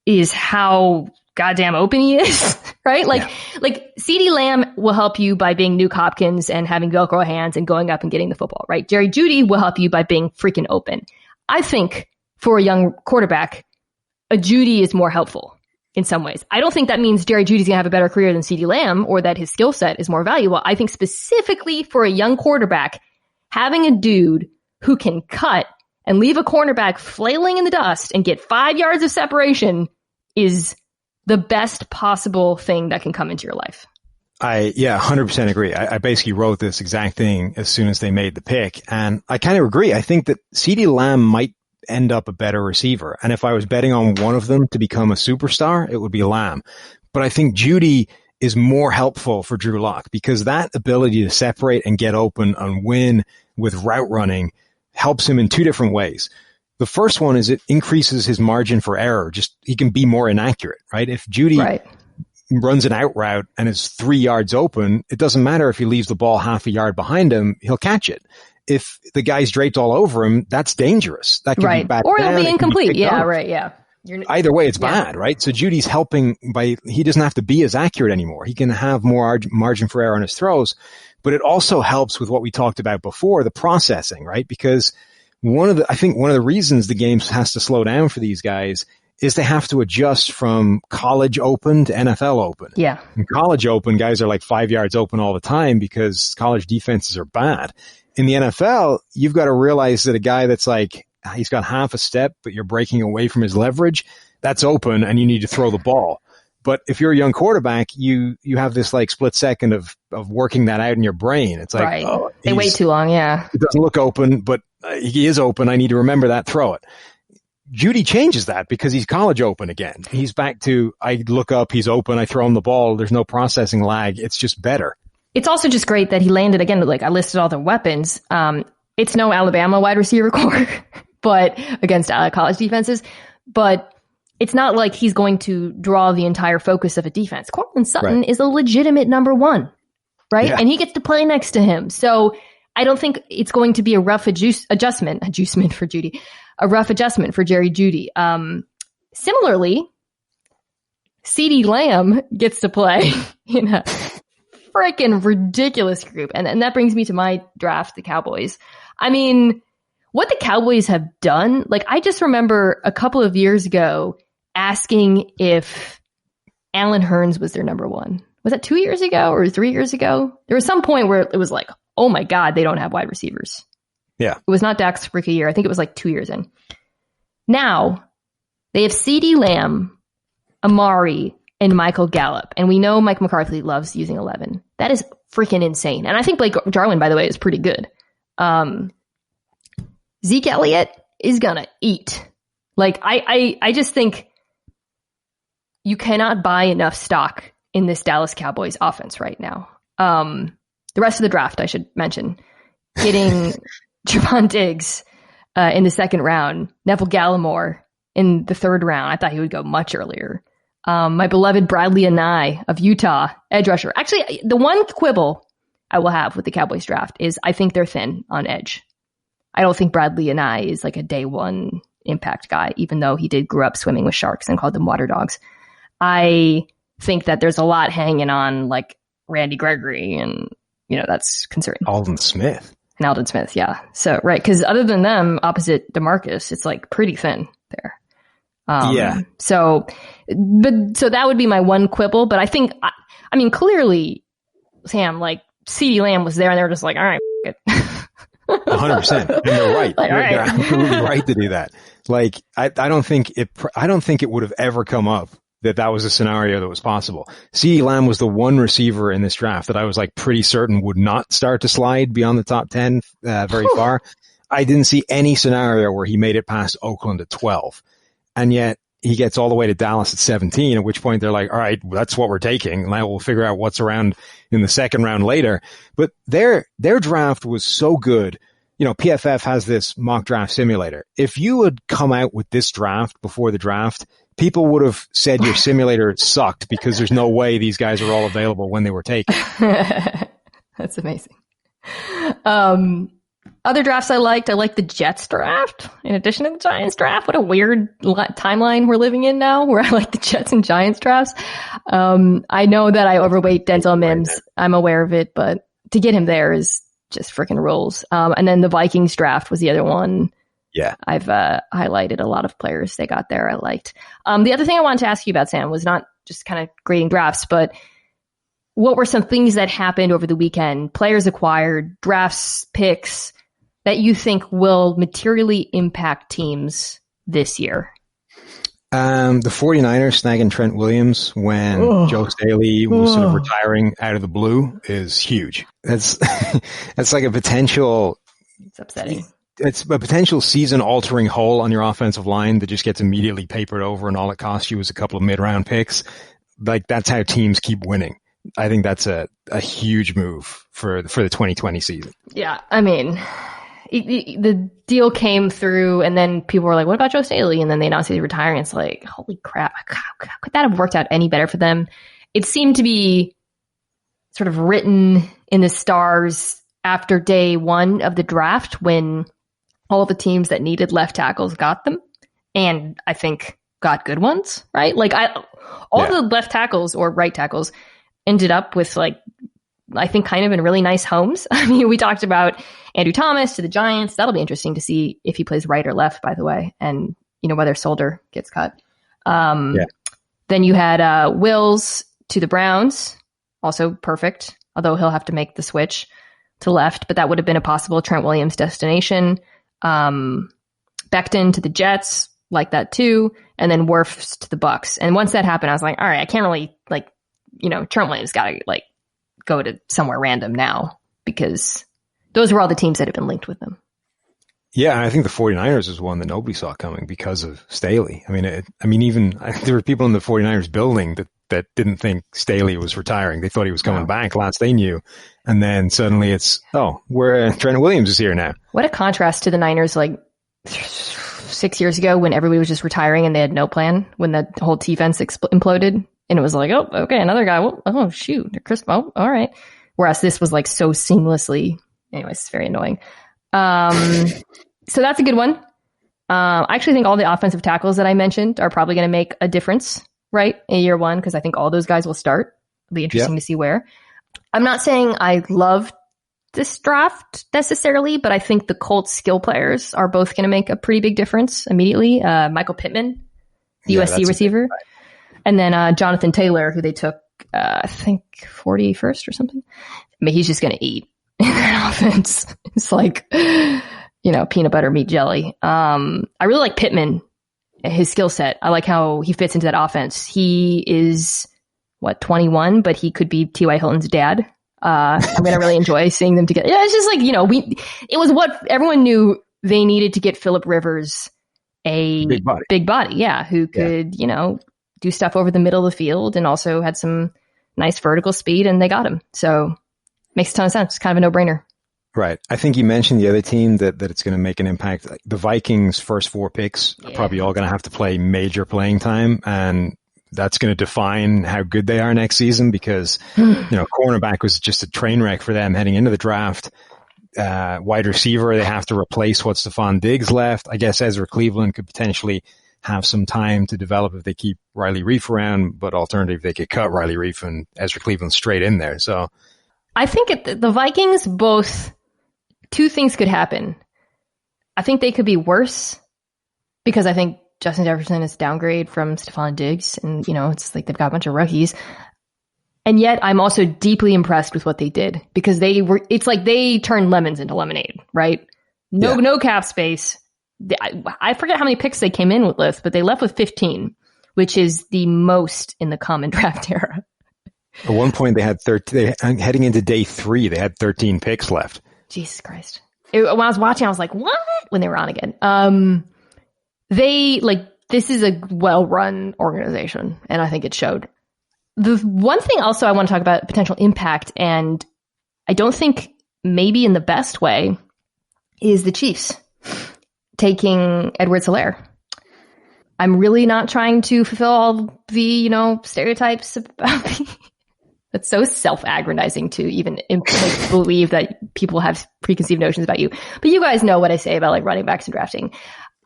is how goddamn open he is, right? Like CeeDee Lamb will help you by being Nuke Hopkins and having Velcro hands and going up and getting the football, right? Jerry Jeudy will help you by being freaking open. I think for a young quarterback, a Jeudy is more helpful in some ways. I don't think that means Jerry Jeudy's going to have a better career than CeeDee Lamb or that his skill set is more valuable. I think specifically for a young quarterback, having a dude who can cut and leave a cornerback flailing in the dust and get 5 yards of separation is the best possible thing that can come into your life. 100% agree. I basically wrote this exact thing as soon as they made the pick. And I kind of agree. I think that CeeDee Lamb might end up a better receiver. And if I was betting on one of them to become a superstar, it would be Lamb. But I think Jeudy is more helpful for Drew Lock because that ability to separate and get open and win with route running helps him in two different ways. The first one is it increases his margin for error. Just he can be more inaccurate, right? If Jeudy runs an out route and is 3 yards open, it doesn't matter if he leaves the ball half a yard behind him, he'll catch it. If the guy's draped all over him, that's dangerous. That can be bad. Or it'll be incomplete. Either way, it's bad, right? So Judy's helping he doesn't have to be as accurate anymore. He can have more margin for error on his throws, but it also helps with what we talked about before, the processing, right? Because I think one of the reasons the game has to slow down for these guys is they have to adjust from college open to NFL open. Yeah. In college open, guys are like 5 yards open all the time because college defenses are bad. In the NFL, you've got to realize that a guy that's like, he's got half a step, but you're breaking away from his leverage, that's open and you need to throw the ball. But if you're a young quarterback, you have this like split second of working that out in your brain. It's like, they wait too long. Yeah. It doesn't look open, but he is open. I need to remember that, throw it. Jeudy changes that because he's college open again. He's back to, I look up, he's open, I throw him the ball. There's no processing lag. It's just better. It's also just great that he landed again. Like I listed all the weapons. It's no Alabama wide receiver core, but against college defenses, but it's not like he's going to draw the entire focus of a defense. Cortland Sutton is a legitimate number one, right? Yeah. And he gets to play next to him. So I don't think it's going to be a rough adjustment for Jeudy, a rough adjustment for Jerry Jeudy. Similarly, CeeDee Lamb gets to play in a freaking ridiculous group. And that brings me to my draft, the Cowboys. I mean, what the Cowboys have done, like I just remember a couple of years ago asking if Alan Hearns was their number one. Was that 2 years ago or 3 years ago? There was some point where it was like, oh my God, they don't have wide receivers. Yeah. It was not Dak's rookie year. I think it was like 2 years in. Now, they have CeeDee Lamb, Amari, and Michael Gallup. And we know Mike McCarthy loves using 11. That is freaking insane. And I think Blake Jarwin, by the way, is pretty good. Zeke Elliott is going to eat. Like, I just think you cannot buy enough stock in this Dallas Cowboys offense right now. The rest of the draft, I should mention, getting Trevon Diggs in the second round, Neville Gallimore in the third round. I thought he would go much earlier. My beloved Bradley Anae of Utah, edge rusher. Actually, the one quibble I will have with the Cowboys draft is I think they're thin on edge. I don't think Bradley Anae is like a day one impact guy, even though he did grow up swimming with sharks and called them water dogs. I think that there's a lot hanging on like Randy Gregory, and that's concerning. Aldon Smith. And Aldon Smith, yeah. So, right, because other than them, opposite DeMarcus, it's like pretty thin there. Yeah. So that would be my one quibble. But I think, I mean, clearly, Sam, like CeeDee Lamb was there, and they were just like, all right, it. 100%. And they're right. Like, they're absolutely right to do that. Like, I don't think it would have ever come up that was a scenario that was possible. CeeDee Lamb was the one receiver in this draft that I was like pretty certain would not start to slide beyond the top 10 very far. I didn't see any scenario where he made it past Oakland at 12. And yet he gets all the way to Dallas at 17, at which point they're like, all right, that's what we're taking. Now we'll figure out what's around in the second round later. But their draft was so good. You know, PFF has this mock draft simulator. If you had come out with this draft before the draft, people would have said your simulator sucked because there's no way these guys are all available when they were taken. That's amazing. Other drafts I liked the Jets draft in addition to the Giants draft. What a weird timeline we're living in now where I like the Jets and Giants drafts. I know that I overweight Denzel Mims. I'm aware of it, but to get him there is just freaking rules. And then the Vikings draft was the other one. Yeah. I've highlighted a lot of players they got there I liked. The other thing I wanted to ask you about, Sam, was not just kind of grading drafts, but what were some things that happened over the weekend, players acquired, drafts, picks, that you think will materially impact teams this year? The 49ers snagging Trent Williams when Joe Staley was sort of retiring out of the blue is huge. That's like a potential. It's upsetting. It's a potential season-altering hole on your offensive line that just gets immediately papered over, and all it costs you is a couple of mid-round picks. Like, that's how teams keep winning. I think that's a huge move for the 2020 season. Yeah, I mean, the deal came through, and then people were like, what about Joe Staley? And then they announced he's retiring. It's like, holy crap. How could that have worked out any better for them? It seemed to be sort of written in the stars after day one of the draft when all the teams that needed left tackles got them. And I think got good ones, right? Like the left tackles or right tackles ended up with, like, I think kind of in really nice homes. I mean, we talked about Andrew Thomas to the Giants. That'll be interesting to see if he plays right or left, by the way, and, you know, whether Solder gets cut. Then you had Wills to the Browns, also perfect, although he'll have to make the switch to left, but that would have been a possible Trent Williams destination. Becton to the Jets, like that too, and then Wirfs to the Bucks. And once that happened, I was like, all right, I can't really, like, you know, Trent Williams got to, like, go to somewhere random now, because those were all the teams that had been linked with them. Yeah, I think the 49ers is one that nobody saw coming because of Staley. I mean, even there were people in the 49ers building that didn't think Staley was retiring. They thought he was coming back last they knew. And then suddenly it's, Trent Williams is here now. What a contrast to the Niners, like 6 years ago when everybody was just retiring and they had no plan, when the whole defense imploded. And it was like, oh, okay, another guy. Well, oh, shoot. Chris, oh, all right. Whereas this was like so seamlessly. Anyways, it's very annoying. So that's a good one. I actually think all the offensive tackles that I mentioned are probably going to make a difference, right, in year one, because I think all those guys will start. It'll be interesting to see where. I'm not saying I love this draft necessarily, but I think the Colts skill players are both going to make a pretty big difference immediately. Michael Pittman, the USC receiver. And then Jonathan Taylor, who they took, I think, 41st or something. I mean, he's just going to eat in that offense. It's like, you know, peanut butter, meat, jelly. I really like Pittman, his skill set. I like how he fits into that offense. He is, 21, but he could be T.Y. Hilton's dad. I'm going to really enjoy seeing them together. Yeah, it's just like, you know, it was what everyone knew they needed to get Phillip Rivers a big body. Yeah, who could, you know, do stuff over the middle of the field and also had some nice vertical speed, and they got him. So makes a ton of sense. It's kind of a no-brainer. Right. I think you mentioned the other team that it's going to make an impact. The Vikings' first 4 picks are probably all going to have to play major playing time, and that's going to define how good they are next season, because, you know, cornerback was just a train wreck for them heading into the draft. Wide receiver, they have to replace what Stephon Diggs left. I guess Ezra Cleveland could potentially have some time to develop if they keep Riley Reif around, but alternatively, they could cut Riley Reif and Ezra Cleveland straight in there. So I think the Vikings both two things could happen. I think they could be worse because I think Justin Jefferson is downgrade from Stephon Diggs, and it's like they've got a bunch of rookies. And yet I'm also deeply impressed with what they did because it's like they turned lemons into lemonade, right? No cap space. I forget how many picks they came in with, but they left with 15, which is the most in the common draft era. At one point they had 13, heading into day 3, they had 13 picks left. Jesus Christ. When I was watching, I was like, what? When they were on again. This is a well-run organization, and I think it showed. The one thing also I want to talk about potential impact, and I don't think maybe in the best way, is the Chiefs taking Edwards-Helaire. I'm really not trying to fulfill all the, stereotypes about me. That's so self-aggrandizing to even believe that people have preconceived notions about you. But you guys know what I say about running backs and drafting.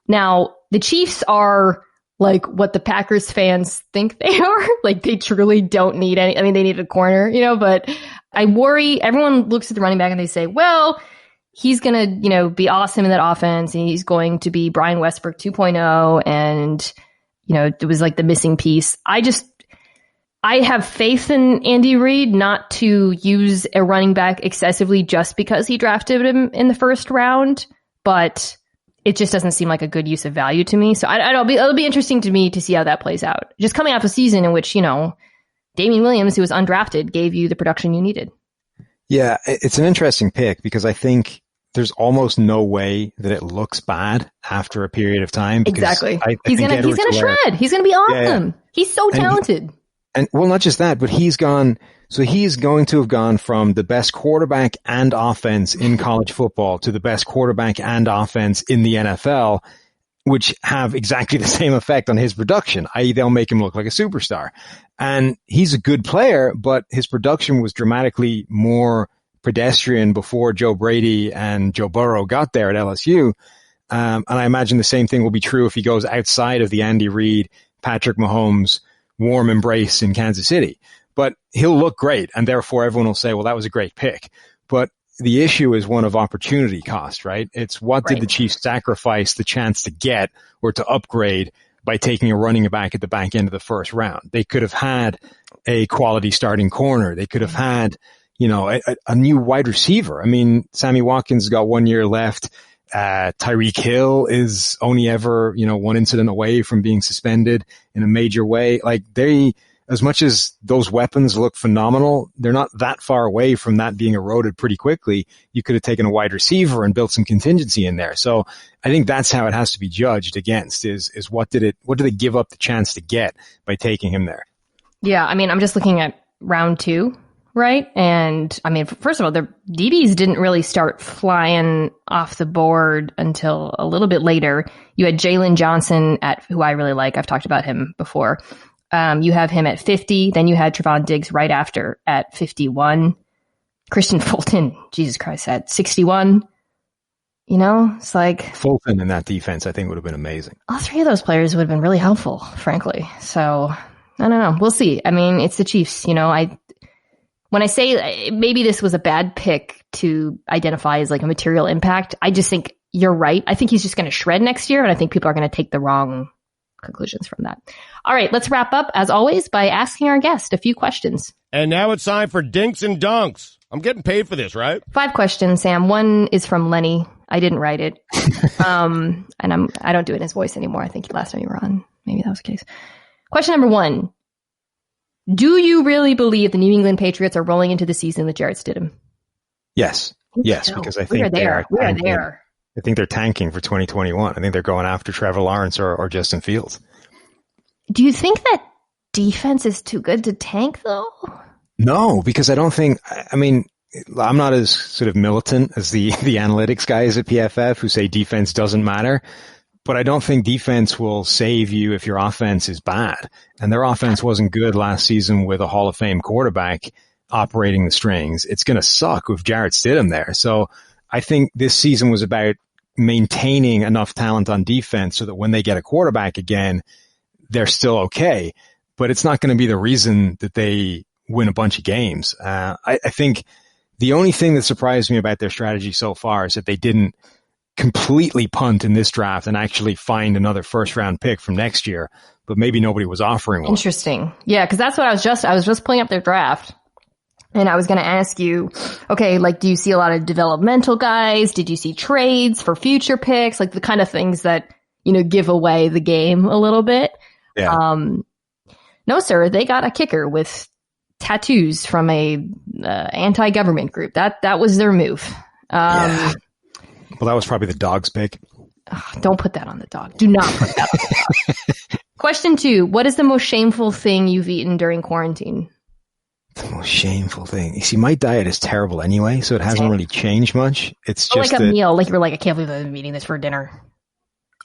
Now, the Chiefs are what the Packers fans think they are. They truly don't need any. I mean, they need a corner, but I worry. Everyone looks at the running back and they say, well, he's going to, be awesome in that offense, and he's going to be Brian Westbrook 2.0. And, it was the missing piece. I have faith in Andy Reid not to use a running back excessively just because he drafted him in the first round, but it just doesn't seem like a good use of value to me. So it'll be interesting to me to see how that plays out. Just coming off a season in which, Damian Williams, who was undrafted, gave you the production you needed. Yeah, it's an interesting pick because I think there's almost no way that it looks bad after a period of time. Exactly. He's gonna shred. He's gonna be awesome. Yeah. He's so talented. And well, not just that, but he's going to have gone from the best quarterback and offense in college football to the best quarterback and offense in the NFL, which have exactly the same effect on his production, i.e. they'll make him look like a superstar. And he's a good player, but his production was dramatically more pedestrian before Joe Brady and Joe Burrow got there at LSU. And I imagine the same thing will be true if he goes outside of the Andy Reid, Patrick Mahomes warm embrace in Kansas City. But he'll look great, and therefore everyone will say, well, that was a great pick. But the issue is one of opportunity cost, right? It's what did the Chiefs sacrifice the chance to get or to upgrade by taking a running back at the back end of the first round? They could have had a quality starting corner. They could have had, a new wide receiver. I mean, Sammy Watkins got 1 year left. Tyreek Hill is only ever, one incident away from being suspended in a major way. As much as those weapons look phenomenal, they're not that far away from that being eroded pretty quickly. You could have taken a wide receiver and built some contingency in there. So I think that's how it has to be judged against is what did they give up the chance to get by taking him there? Yeah. I mean, I'm just looking at round 2. Right. And I mean, first of all, the DBs didn't really start flying off the board until a little bit later. You had Jalen Johnson who I really like. I've talked about him before. You have him at 50. Then you had Trevon Diggs right after at 51. Christian Fulton, Jesus Christ, at 61. It's like Fulton in that defense, I think would have been amazing. All 3 of those players would have been really helpful, frankly. So I don't know. We'll see. I mean, it's the Chiefs, when I say maybe this was a bad pick to identify as a material impact, I just think you're right. I think he's just going to shred next year, and I think people are going to take the wrong conclusions from that. All right, let's wrap up, as always, by asking our guest a few questions. And now it's time for Dinks and Dunks. I'm getting paid for this, right? 5 questions, Sam. 1 is from Lenny. I didn't write it. And I don't do it in his voice anymore. I think last time you were on, maybe that was the case. Question number 1. Do you really believe the New England Patriots are rolling into the season with Jarrett Stidham? Yes. Yes, because I think we are there. I think they're tanking for 2021. I think they're going after Trevor Lawrence or Justin Fields. Do you think that defense is too good to tank, though? No, because I don't think, I mean, I'm not as sort of militant as the analytics guys at PFF who say defense doesn't matter. But I don't think defense will save you if your offense is bad. And their offense wasn't good last season with a Hall of Fame quarterback operating the strings. It's going to suck with Jarrett Stidham there. So I think this season was about maintaining enough talent on defense so that when they get a quarterback again, they're still okay. But it's not going to be the reason that they win a bunch of games. I think The only thing that surprised me about their strategy so far is that they didn't completely punt in this draft and actually find another first round pick from next year, but maybe nobody was offering one. Interesting. Yeah, because that's what I was just pulling up their draft. And I was going to ask you, okay, like, do you see a lot of developmental guys? Did you see trades for future picks? Like the kind of things that, give away the game a little bit. Yeah. No, sir. They got a kicker with tattoos from a anti-government group. That was their move. Yeah. Well, that was probably the dog's pick. Don't put that on the dog. Do not put that on the dog. Question 2. What is the most shameful thing you've eaten during quarantine? The most shameful thing. You see, my diet is terrible anyway, so it hasn't really changed much. It's just like a meal. Like you were like, I can't believe I'm eating this for dinner.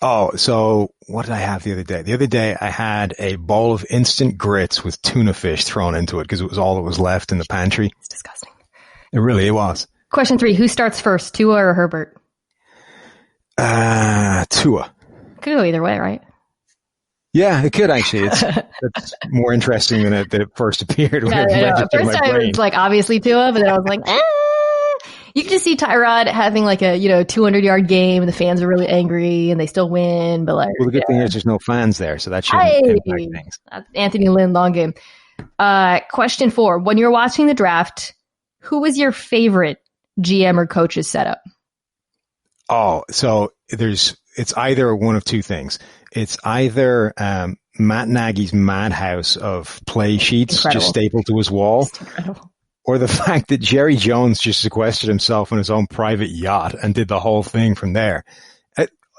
Oh, so what did I have the other day? The other day I had a bowl of instant grits with tuna fish thrown into it because it was all that was left in the pantry. It's disgusting. It was. Question 3. Who starts first, Tua or Herbert? Tua. Could go either way, right? Yeah, it could actually. That's more interesting than it first appeared. When First I was like, obviously Tua, but then I was like, You can just see Tyrod having like a 200-yard game, and the fans are really angry, and they still win. But like, well, the good thing is there's no fans there, so that shouldn't impact things. That's Anthony Lynn, long game. Question 4: when you're watching the draft, who was your favorite GM or coach's setup? Oh, so it's either one of two things. It's either Matt Nagy's madhouse of play sheets just stapled to his wall, or the fact that Jerry Jones just sequestered himself on his own private yacht and did the whole thing from there.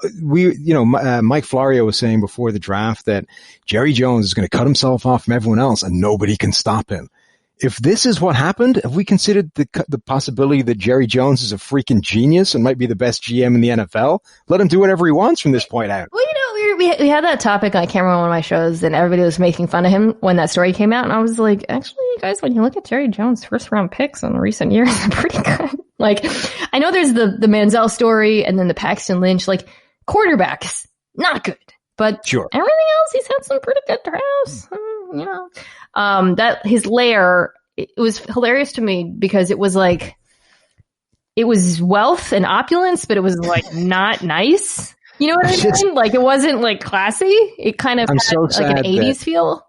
Mike Florio was saying before the draft that Jerry Jones is going to cut himself off from everyone else and nobody can stop him. If this is what happened, have we considered the possibility that Jerry Jones is a freaking genius and might be the best GM in the NFL? Let him do whatever he wants from this point out. Well, we had that topic on camera on one of my shows, and everybody was making fun of him when that story came out. And I was like, actually, guys, when you look at Jerry Jones' first round picks in recent years, they're pretty good. Like, I know there's the Manziel story and then the Paxton Lynch, like quarterbacks, not good, but sure. Everything else, he's had some pretty good drafts, that his lair, it was hilarious to me because it was like, it was wealth and opulence, but it was like not nice. You know what I mean? Like it wasn't like classy. It kind of had like an 80s feel.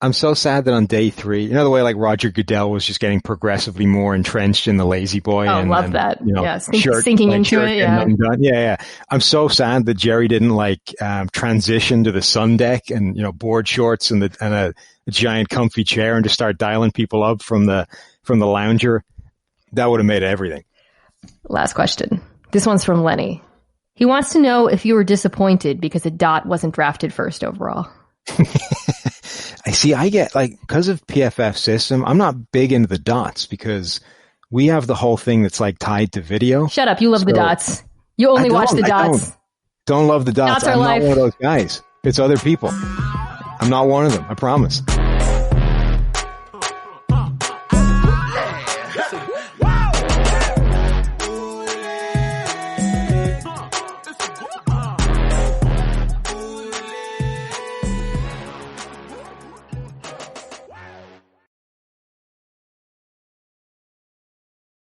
I'm so sad that on day 3, the way like Roger Goodell was just getting progressively more entrenched in the lazy boy. Oh, love that. Yeah, sinking into it. Yeah. Yeah. I'm so sad that Jerry didn't transition to the sun deck and, board shorts and a giant comfy chair and just start dialing people up from the lounger. That would have made everything. Last question. This one's from Lenny. He wants to know if you were disappointed because a dot wasn't drafted first overall. I get because of PFF system, I'm not big into the dots because we have the whole thing that's like tied to video. Shut up. You love the dots. You only watch the dots. Don't love the dots. I'm not one of those guys. It's other people. I'm not one of them. I promise.